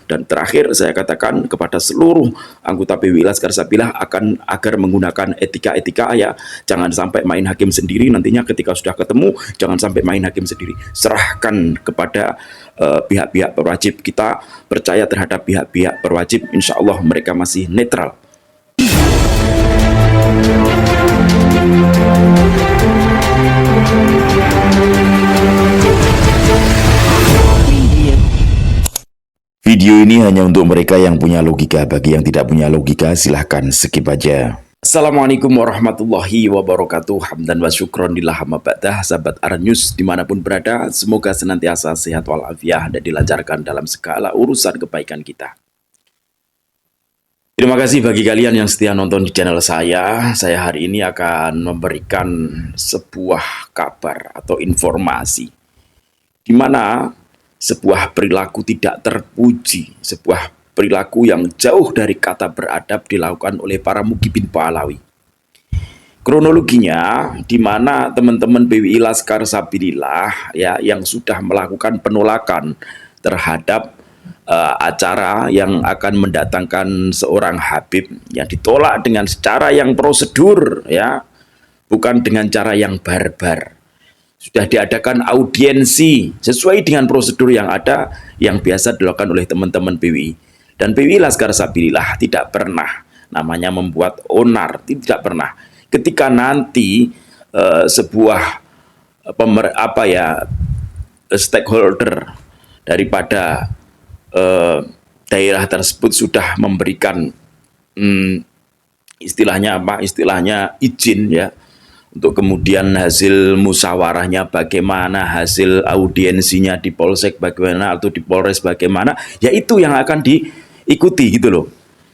Dan terakhir saya katakan kepada seluruh anggota PWI Laskar Sabilah agar menggunakan etika-etika ya, jangan sampai main hakim sendiri nantinya ketika sudah ketemu, jangan sampai main hakim sendiri. Serahkan kepada pihak-pihak berwajib. Kita percaya terhadap pihak-pihak berwajib, insya Allah mereka masih netral. Video ini hanya untuk mereka yang punya logika. Bagi yang tidak punya logika, silahkan skip aja. Assalamualaikum warahmatullahi wabarakatuh. Hamdan wa syukron lillah ma ba'dah. Sahabat Arnews dimanapun berada, semoga senantiasa sehat walafiat dan dilancarkan dalam segala urusan kebaikan kita. Terima kasih bagi kalian yang setia nonton di channel saya. Saya hari ini akan memberikan sebuah kabar atau informasi di mana sebuah perilaku tidak terpuji, sebuah perilaku yang jauh dari kata beradab dilakukan oleh para mukibin Pahlawi. Kronologinya di mana teman-teman PWI Laskar Sabilillah ya yang sudah melakukan penolakan terhadap acara yang akan mendatangkan seorang Habib yang ditolak dengan cara yang prosedur ya, bukan dengan cara yang barbar. Sudah diadakan audiensi sesuai dengan prosedur yang ada yang biasa dilakukan oleh teman-teman PWI. Dan PWI Laskar Sabilillah tidak pernah namanya membuat onar, tidak pernah. Ketika nanti sebuah stakeholder daripada daerah tersebut sudah memberikan istilahnya izin ya, untuk kemudian hasil musyawarahnya bagaimana, hasil audiensinya di Polsek bagaimana atau di Polres bagaimana, ya itu yang akan diikuti gitu loh.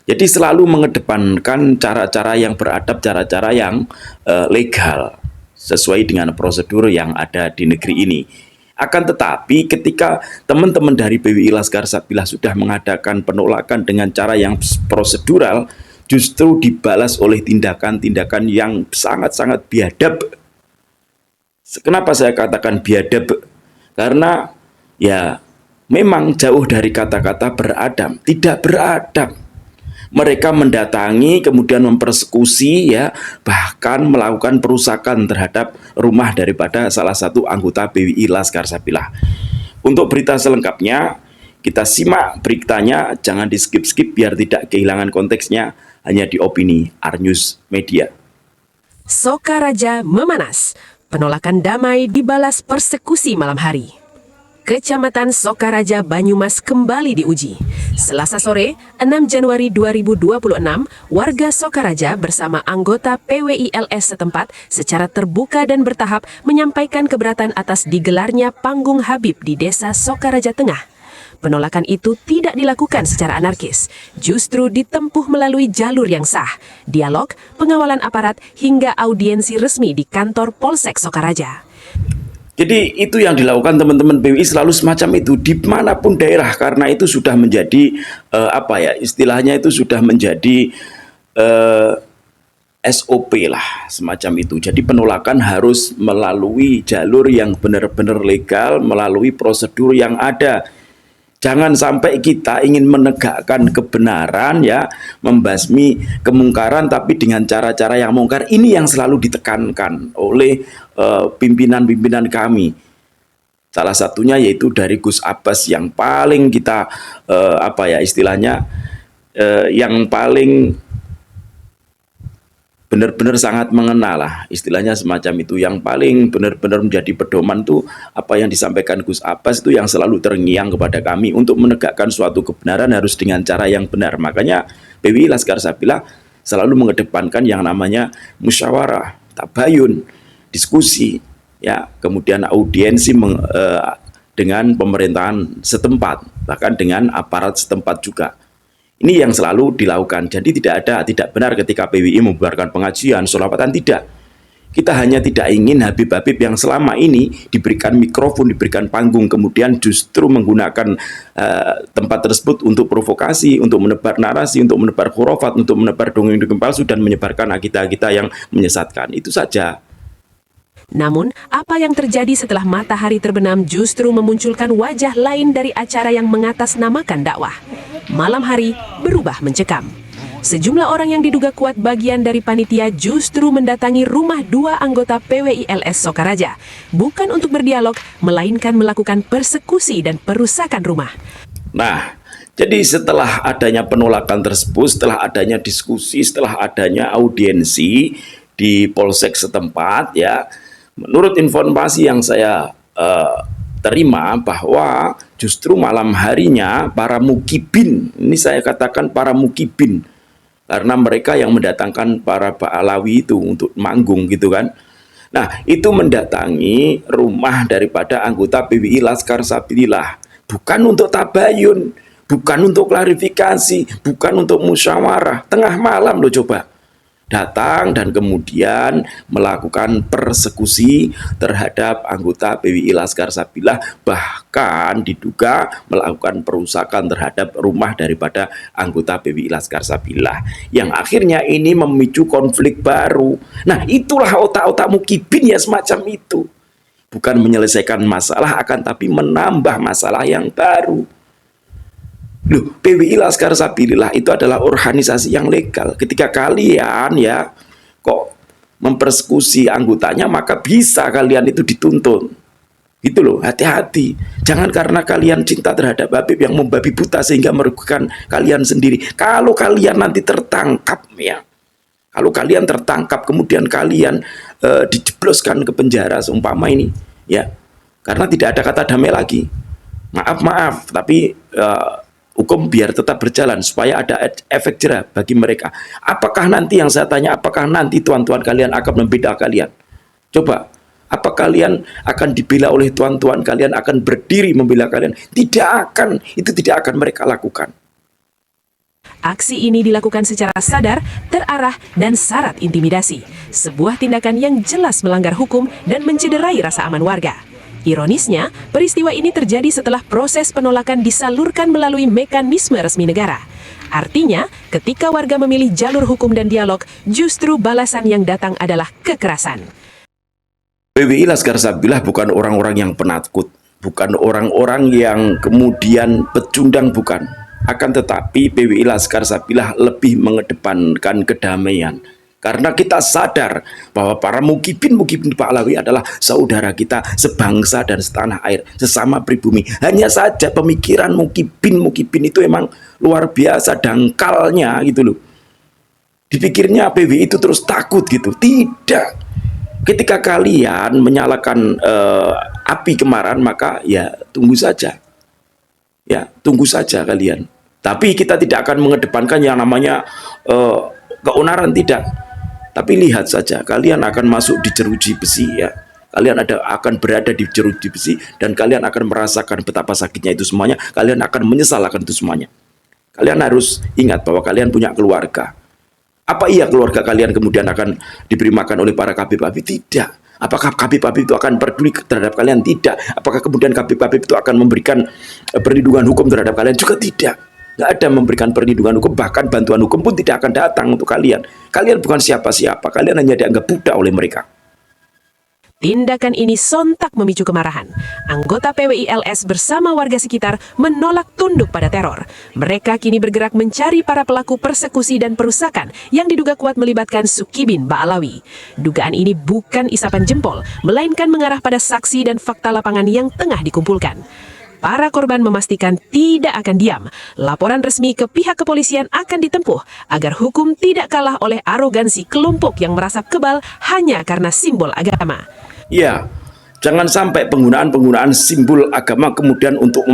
Jadi selalu mengedepankan cara-cara yang beradab, cara-cara yang legal sesuai dengan prosedur yang ada di negeri ini. Akan tetapi ketika teman-teman dari PWI Laskar Sabilah sudah mengadakan penolakan dengan cara yang prosedural, justru dibalas oleh tindakan-tindakan yang sangat-sangat biadab. Kenapa saya katakan biadab? Karena ya memang jauh dari kata-kata beradab, tidak beradab. Mereka mendatangi kemudian mempersekusi ya, bahkan melakukan perusakan terhadap rumah daripada salah satu anggota PWI Laskar Sabilah. Untuk berita selengkapnya kita simak beritanya, jangan di skip-skip biar tidak kehilangan konteksnya, hanya di opini Arnews Media. Sokaraja memanas, penolakan damai dibalas persekusi malam hari. Kecamatan Sokaraja, Banyumas kembali diuji. Selasa sore, 6 Januari 2026, warga Sokaraja bersama anggota PWI LS setempat secara terbuka dan bertahap menyampaikan keberatan atas digelarnya panggung Habib di Desa Sokaraja Tengah. Penolakan itu tidak dilakukan secara anarkis, justru ditempuh melalui jalur yang sah, dialog, pengawalan aparat, hingga audiensi resmi di kantor Polsek Sokaraja. Jadi itu yang dilakukan teman-teman PWI selalu semacam itu, dimanapun daerah, karena itu sudah menjadi, istilahnya itu sudah menjadi SOP lah, semacam itu. Jadi penolakan harus melalui jalur yang benar-benar legal, melalui prosedur yang ada. Jangan sampai kita ingin menegakkan kebenaran ya, membasmi kemungkaran tapi dengan cara-cara yang mungkar. Ini yang selalu ditekankan oleh pimpinan-pimpinan kami. Salah satunya yaitu dari Gus Abbas yang paling kita yang paling benar-benar sangat mengenal lah, istilahnya semacam itu, yang paling benar-benar menjadi pedoman tuh apa yang disampaikan Gus Abbas itu yang selalu terngiang kepada kami untuk menegakkan suatu kebenaran harus dengan cara yang benar. Makanya PWI Laskar Sabilah selalu mengedepankan yang namanya musyawarah, tabayun, diskusi, ya, kemudian audiensi dengan pemerintahan setempat, bahkan dengan aparat setempat juga. Ini yang selalu dilakukan. Jadi tidak benar ketika PWI membubarkan pengajian, sholawatan, tidak. Kita hanya tidak ingin Habib-Habib yang selama ini diberikan mikrofon, diberikan panggung, kemudian justru menggunakan tempat tersebut untuk provokasi, untuk menebar narasi, untuk menebar khurafat, untuk menebar dongeng-dongeng palsu dan menyebarkan akidah-akidah yang menyesatkan. Itu saja. Namun, apa yang terjadi setelah matahari terbenam justru memunculkan wajah lain dari acara yang mengatasnamakan dakwah. malam hari berubah mencekam. Sejumlah orang yang diduga kuat bagian dari panitia justru mendatangi rumah dua anggota PWILS Sokaraja, bukan untuk berdialog, melainkan melakukan persekusi dan perusakan rumah. Nah, jadi setelah adanya penolakan tersebut, setelah adanya diskusi, setelah adanya audiensi di polsek setempat, ya, menurut informasi yang saya terima bahwa justru malam harinya para mukibin, ini saya katakan para mukibin, karena mereka yang mendatangkan para Ba'alawi itu untuk manggung gitu kan. Nah, itu mendatangi rumah daripada anggota PWI Laskar Sabilillah, bukan untuk tabayun, bukan untuk klarifikasi, bukan untuk musyawarah. Tengah malam loh coba. Datang dan kemudian melakukan persekusi terhadap anggota PWI Laskar Sabilillah, bahkan diduga melakukan perusakan terhadap rumah daripada anggota PWI Laskar Sabilillah, yang akhirnya ini memicu konflik baru. Nah, itulah otak-otak mukibin ya, semacam itu. Bukan menyelesaikan masalah, akan tapi menambah masalah yang baru. Loh, PWI Laskar Sabilillah itu adalah organisasi yang legal. Ketika kalian ya kok mempersekusi anggotanya, maka bisa kalian itu dituntut. Gitu loh, hati-hati. Jangan karena kalian cinta terhadap Habib yang membabi buta sehingga merugikan kalian sendiri. Kalau kalian nanti tertangkap ya, kalau kalian tertangkap kemudian kalian dijebloskan ke penjara seumpama ini ya, karena tidak ada kata damai lagi. Maaf, tapi hukum biar tetap berjalan supaya ada efek jerah bagi mereka. Apakah nanti, yang saya tanya, apakah nanti tuan-tuan kalian akan membela kalian? Coba, apa kalian akan dibela oleh tuan-tuan kalian, akan berdiri membela kalian? Tidak akan, itu tidak akan mereka lakukan. Aksi ini dilakukan secara sadar, terarah, dan syarat intimidasi. Sebuah tindakan yang jelas melanggar hukum dan mencederai rasa aman warga. Ironisnya, peristiwa ini terjadi setelah proses penolakan disalurkan melalui mekanisme resmi negara. Artinya, ketika warga memilih jalur hukum dan dialog, justru balasan yang datang adalah kekerasan. PWI Laskar Sabilillah bukan orang-orang yang penakut, bukan orang-orang yang kemudian pecundang, bukan. Akan tetapi PWI Laskar Sabilillah lebih mengedepankan kedamaian. Karena kita sadar bahwa para mukibin Ba'alawi adalah saudara kita sebangsa dan setanah air, sesama pribumi. Hanya saja pemikiran mukibin itu emang luar biasa dangkalnya gitu loh. Dipikirnya PWI itu terus takut gitu. Tidak. Ketika kalian menyalakan api kemarahan, maka ya tunggu saja. Ya, tunggu saja kalian. Tapi kita tidak akan mengedepankan yang namanya keonaran, tidak. Tapi lihat saja, kalian akan masuk di jeruji besi ya. Kalian akan berada di jeruji besi dan kalian akan merasakan betapa sakitnya itu semuanya. Kalian akan menyesal akan itu semuanya. Kalian harus ingat bahwa kalian punya keluarga. Apa iya keluarga kalian kemudian akan diberi makan oleh para Habib-Habib? Tidak. Apakah Habib-Habib itu akan peduli terhadap kalian? Tidak. Apakah kemudian Habib-Habib itu akan memberikan perlindungan hukum terhadap kalian? Juga tidak. Nggak ada memberikan perlindungan hukum, bahkan bantuan hukum pun tidak akan datang untuk kalian. Kalian bukan siapa-siapa, kalian hanya dianggap budak oleh mereka. Tindakan ini sontak memicu kemarahan. Anggota PWILS bersama warga sekitar menolak tunduk pada teror. Mereka kini bergerak mencari para pelaku persekusi dan perusakan yang diduga kuat melibatkan Sukibin Ba'alawi. Dugaan ini bukan isapan jempol, melainkan mengarah pada saksi dan fakta lapangan yang tengah dikumpulkan. Para korban memastikan tidak akan diam. Laporan resmi ke pihak kepolisian akan ditempuh agar hukum tidak kalah oleh arogansi kelompok yang merasa kebal hanya karena simbol agama. Ya, jangan sampai penggunaan simbol agama kemudian untuk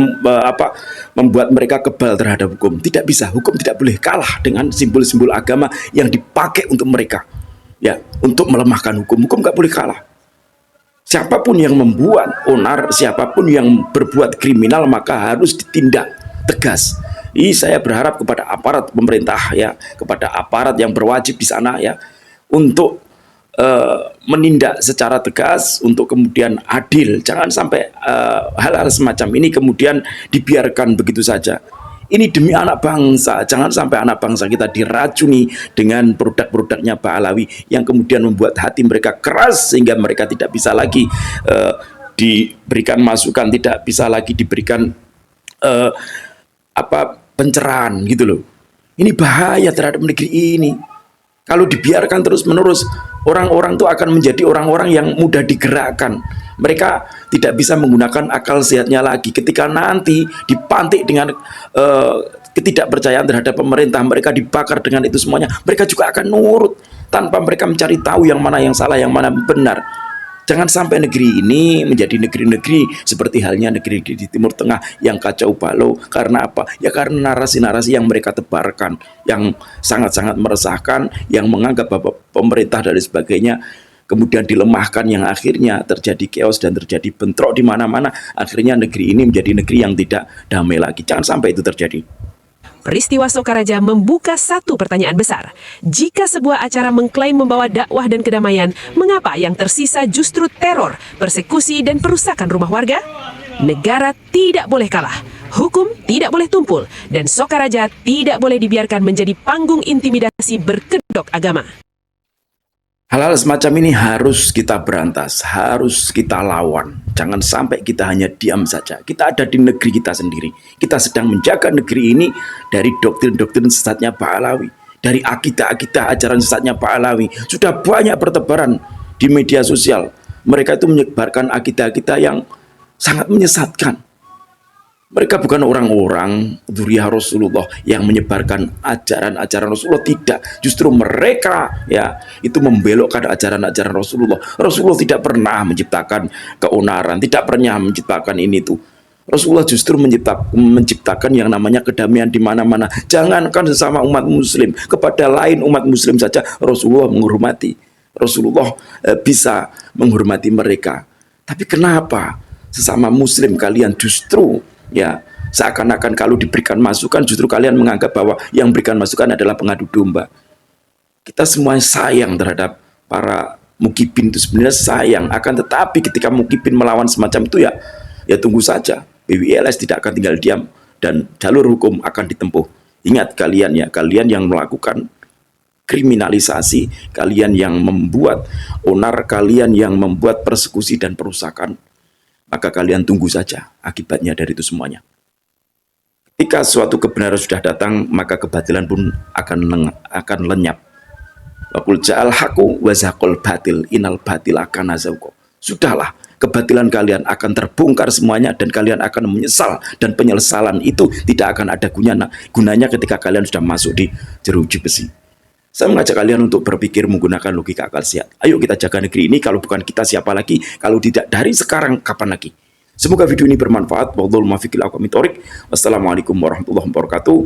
membuat mereka kebal terhadap hukum. Tidak bisa, hukum tidak boleh kalah dengan simbol-simbol agama yang dipakai untuk mereka. Ya, untuk melemahkan hukum. Hukum nggak boleh kalah. Siapapun yang membuat onar, siapapun yang berbuat kriminal, maka harus ditindak tegas. Ini saya berharap kepada aparat pemerintah ya, kepada aparat yang berwajib di sana ya, untuk menindak secara tegas, untuk kemudian adil. Jangan sampai hal-hal semacam ini kemudian dibiarkan begitu saja. Ini demi anak bangsa, jangan sampai anak bangsa kita diracuni dengan produk-produknya Ba'alawi yang kemudian membuat hati mereka keras sehingga mereka tidak bisa lagi diberikan masukan, tidak bisa lagi diberikan pencerahan gitu loh. Ini bahaya terhadap negeri ini. Kalau dibiarkan terus-menerus, orang-orang itu akan menjadi orang-orang yang mudah digerakkan. Mereka tidak bisa menggunakan akal sehatnya lagi. Ketika nanti dipantik dengan ketidakpercayaan terhadap pemerintah, mereka dibakar dengan itu semuanya, mereka juga akan nurut tanpa mereka mencari tahu yang mana yang salah, yang mana benar. Jangan sampai negeri ini menjadi negeri-negeri seperti halnya negeri di Timur Tengah yang kacau balau. Karena apa? Ya karena narasi-narasi yang mereka tebarkan, yang sangat-sangat meresahkan, yang menganggap bahwa pemerintah dan sebagainya, kemudian dilemahkan, yang akhirnya terjadi chaos dan terjadi bentrok di mana-mana. Akhirnya negeri ini menjadi negeri yang tidak damai lagi. Jangan sampai itu terjadi. Peristiwa Sokaraja membuka satu pertanyaan besar. Jika sebuah acara mengklaim membawa dakwah dan kedamaian, mengapa yang tersisa justru teror, persekusi, dan perusakan rumah warga? Negara tidak boleh kalah, hukum tidak boleh tumpul, dan Sokaraja tidak boleh dibiarkan menjadi panggung intimidasi berkedok agama. Hal-hal semacam ini harus kita berantas, harus kita lawan. Jangan sampai kita hanya diam saja. Kita ada di negeri kita sendiri. Kita sedang menjaga negeri ini dari doktrin-doktrin sesatnya Pak Alawi, dari akidah-akidah ajaran sesatnya Pak Alawi. Sudah banyak bertebaran di media sosial. Mereka itu menyebarkan akidah-akidah yang sangat menyesatkan. Mereka bukan orang-orang dzurriyyah Rasulullah yang menyebarkan ajaran-ajaran Rasulullah, tidak. Justru mereka ya itu membelokkan ajaran-ajaran Rasulullah. Rasulullah tidak pernah menciptakan keonaran, tidak pernah menciptakan ini tuh. Rasulullah justru menciptakan yang namanya kedamaian di mana-mana. Jangankan sesama umat muslim, kepada lain umat muslim saja Rasulullah menghormati. Rasulullah bisa menghormati mereka. Tapi kenapa sesama muslim kalian justru ya seakan-akan kalau diberikan masukan justru kalian menganggap bahwa yang berikan masukan adalah pengadu domba? Kita semua sayang terhadap para mukibin itu, sebenarnya sayang. Akan tetapi ketika mukibin melawan semacam itu ya tunggu saja. BWLS tidak akan tinggal diam dan jalur hukum akan ditempuh. Ingat kalian ya, kalian yang melakukan kriminalisasi, kalian yang membuat onar, kalian yang membuat persekusi dan perusakan, maka kalian tunggu saja akibatnya dari itu semuanya. Ketika suatu kebenaran sudah datang, maka kebatilan pun akan lenyap. Waqul ja'al haqu wa zaqul batil innal batila kana zahuqa. Sudahlah, kebatilan kalian akan terbongkar semuanya dan kalian akan menyesal, dan penyesalan itu tidak akan ada gunanya ketika kalian sudah masuk di jeruji besi. Saya mengajak kalian untuk berpikir menggunakan logika akal sehat. Ayo kita jaga negeri ini, kalau bukan kita siapa lagi? Kalau tidak dari sekarang, kapan lagi? Semoga video ini bermanfaat. Wassalamualaikum warahmatullahi wabarakatuh.